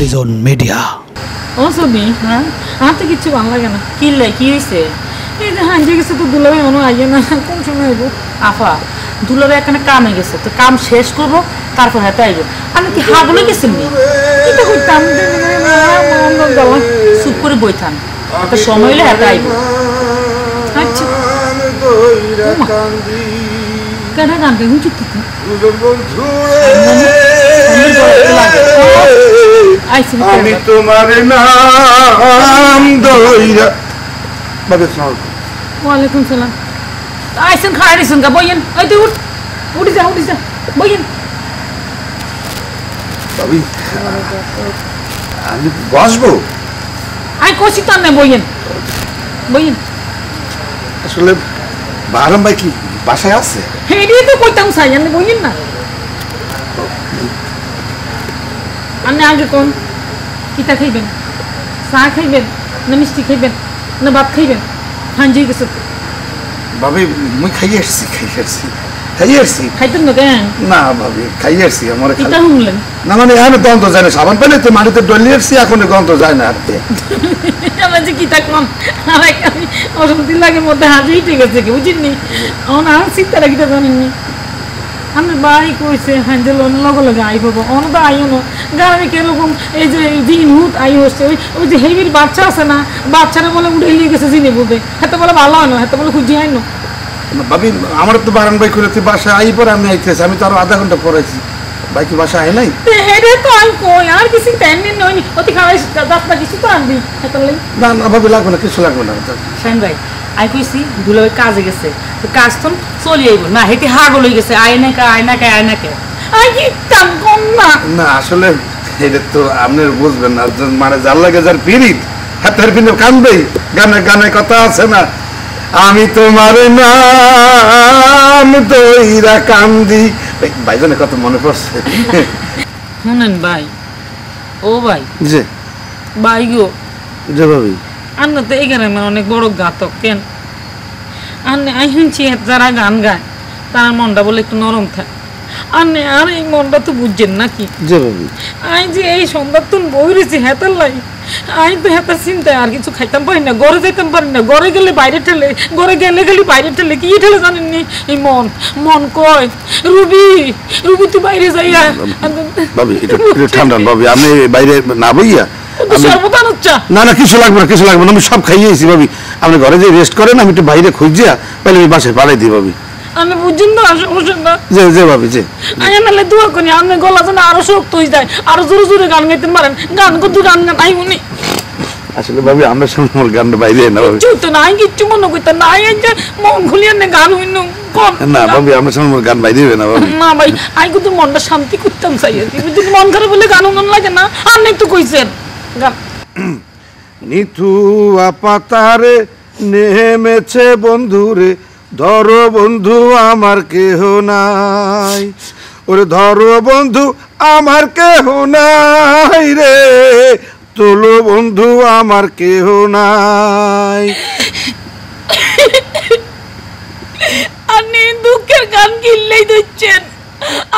Television media. ও সবি হ্যাঁ আমার তো কিচ্ছু ভালো লাগে না। কিনলে কি হয়েছে? এই যে হাঁজে গেছে তো দুলাভাই মনে আইয়ে না, কোন সময় আইব? আফা দুলারে এখানে কামে গেছে, তো কাম শেষ করবো তারপর হাতে আইব। আমি কি হা বলে গেছেন নি? এটা করতাম চুপ করে বই থান, তো সময় হলে হাতে আইব। আচ্ছা কেন গান গাই উচিত আমি তোমার নাম দইরা বাবে শোনাও। ওয়ালাইকুম সালাম। আইসেন খাই রিসুন গা বইয়েন, ওই তুই উঠ, উঠি যা বইয়েন। ভাবি আমি বসবো? আই কষি তো না বইয়েন আসলে বাহারাম ভাই কি বাসায় আছে? হেডিয়ে তো কইতাম চাই আপনি বইয়েন না। আপনি আগে কোন কিতা খাইবেন? চা খাইবেন না মিষ্টি খাইবেন না ভাত খাইবেন? হাঁজি গেছে ভাবি মুই খাইয়ে আসছি খাইতেন না কেন? না ভাবি খাইয়ে আসছি আমার কিতা শুনলেন? না মানে এখন গন্ধ যায় না, সাবান পেলে তো মাটিতে ডলিয়ে আসছি, এখন গন্ধ যায় না। হাতে আমার যে কিতা কম আমি অসন্তি লাগে মধ্যে হাজিই ঠিক আছে কি বুঝিনি। আমার চিন্তাটা কিতা জানেননি? আমার বাড়ি কইছে হ্যান্ডেল লগে আই পাবো অন তো আইও না গ্রামে কিরকম এই যে দিন হুত আই হচ্ছে ওই যে হেবির বাচ্চা আছে না, বাচ্চারা বলে উঠে নিয়ে গেছে জিনে বুঝে, হাতে বলে ভালো হয় না, হাতে বলে খুঁজি আইন না। ভাবি আমার তো বারান ভাই করে বাসা আই পরে আমি আইতেছি, আমি তো আরো আধা ঘন্টা পরেছি, ভাই কি বাসা আয় নাই? এটা তো আমি কই আর কিছু টাইম নই অতি খাওয়াই দাসটা কিছু তো আনবি হাতে না না ভাবি লাগবে না, কিছু লাগবে না। শাইন ভাই আই কইছি দুলাভাই কাজে গেছে, তো কাজ তো চলি আইব না, হেঁটে হাগল হয়ে গেছে আয় না কে আই কি কাম কম না। না আসলে এটা তো আপনার বুঝবেন না, মানে যার লাগে যার পিরিত হাতের পিনে কানবেই, গানে কথা আছে না, আমি তোমার নাম দইরা কান্দি, ভাইজানের কথা মনে পড়ছে। শুনেন ভাই, ও ভাই জি ভাই গো, জি ভাবি আন্না তো এই গ্রামে অনেক বড় ঘাতক কেন আন্নে আই শুনছি যারা গান গায় তার মনটা বলে একটু নরম থাকে, আন্নে আর এই মনটা তো বুঝছেন নাকি? জি ভাবি আই যে এই সন্ধ্যার তুন বই রয়েছি হেতার লাই, আই তো হেতার চিন্তায় আর কিছু খাইতাম পারি না, ঘরে যাইতাম পারি না, ঘরে গেলে বাইরে ঠেলে, ঘরে গেলে খালি বাইরে ঠেলে, কি ঠেলে জানেননি? এই মন কয় রুবি তুই বাইরে যাইয়া। ভাবি এটা ঠান্ডা ভাবি, আমি বাইরে না বইয়া না না কিছু লাগবে না, আমি সব খাইয়েছি ভাবি, আপনি ঘরে যে রেস্ট করেন, আমি একটু বাইরে খুঁজিয়া তাহলে আমি বাসায় পালাই দিই ভাবি। আমি বুঝছেন না সমস্যা না যে ভাবি যে আমি নাহলে দোয়া করি আপনার গলা যেন আরো শক্ত হয়ে যায়, আরো জোরে জোরে গান গাইতে পারেন, গান করতে গান নাই উনি। আসলে ভাবি আমরা সামনে আমার গানটা বাইরে না ভাবি, কিচ্ছু না আমি কিচ্ছু মনে করতাম না, আই যে মন খুলিয়ে নে গান হইন কম না ভাবি আমরা সামনে গান বাইরে না ভাবি। না ভাই আমি কিন্তু মনটা শান্তি করতাম চাই, যদি মন খারাপ হলে গান মন লাগে না, আপনি একটু কইছেন গান। নিথুয়া পাতারে নেমেছে বন্ধুরে, ধরো বন্ধু আমার কেহ নাই, ওরে ধরো বন্ধু আমার কেহ নাই রে, তোলো বন্ধু আমার কেহ নাই। আপনি দুঃখের গান গিললেই দিচ্ছেন,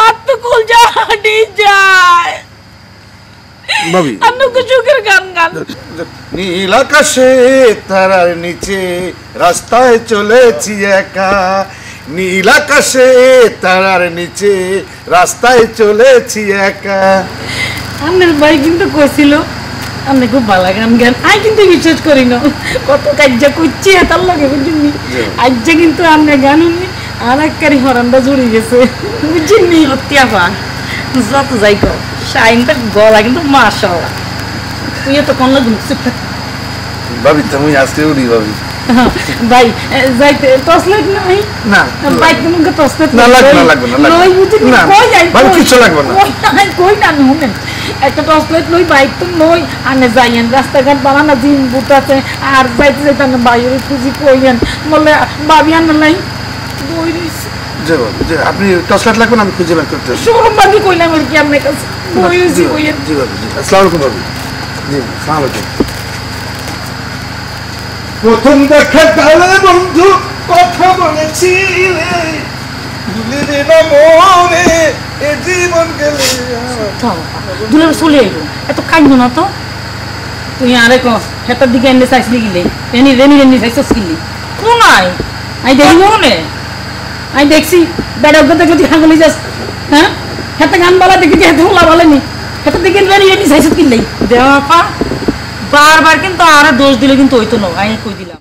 আর তো কল যায় ভাবি আপনাকে সুখের গান গান। নীল আকাশে তারার নিচে রাস্তায় চলেছি একা, নীল আকাশে তারার নিচে রাস্তায় চলেছি একা। আপনার ভাই কিন্তু কইছিল আপনি খুব ভালো গান গান, আই কিন্তু বিশ্বাস করি না, কত কাজ্যা করছি তার লগে বুঝিনি, আজ্যা কিন্তু আপনার গান উনি আর একবারই হরানটা জুড়ে গেছে বুঝিনি। সত্যি আপা যত যাই কর শাইনটা গলা কিন্তু মাশাআল্লাহ, তুই তো কোন লাগু চুপ থাক ভাবি তুমি আজকে উড়ি ভাবি। ভাই যাইতে টসলাইট নাই না বাইক তোমাকে টসলাইট না লাগবে না লই বুঝি না কই যাই ভাবি কিছু লাগবে না, কই না শুনেন একটা টসলাইট লই বাইক তো লই আনে যাইয়েন, রাস্তাঘাট বানানা দিন বুটাতে আর যাইতে যাইতে না বাইরে খুঁজি কইয়েন বলে ভাবি আনা নাই বই রইছে। যে আপনি টসলাইট লাগবে না, আমি খুঁজে বের করতে শোরুম বাকি কইলাম আর কি আপনার কাছে বই রইছি কইয়েন। জি ভাবি জি আসসালামু আলাইকুম ভাবি। জি আসসালামু আলাইকুম। প্রথম দেখা কালে বন্ধু কথা বলেছিলে, ভুলে না মনে এ জীবন গেলে দুলার চলে আইলো এত কাইন্দ না তো তুই আরে ক হেতার দিকে এনে চাইছিলি গিলে এনি রেনি রেনি চাইছস কিলি কোন আই আই দেখি কোনে আমি দেখছি বেড়া গতে গতি হাঙ্গলি যাস হ্যাঁ হেতে গান বালা দেখি যে হেতে হলা বলেনি হেতে দিকে রেনি রেনি চাইছস কিলি দেওয়া পা বারবার কিন্তু আরে দোষ দিলে কিন্তু হইতো না আমি কই দিলাম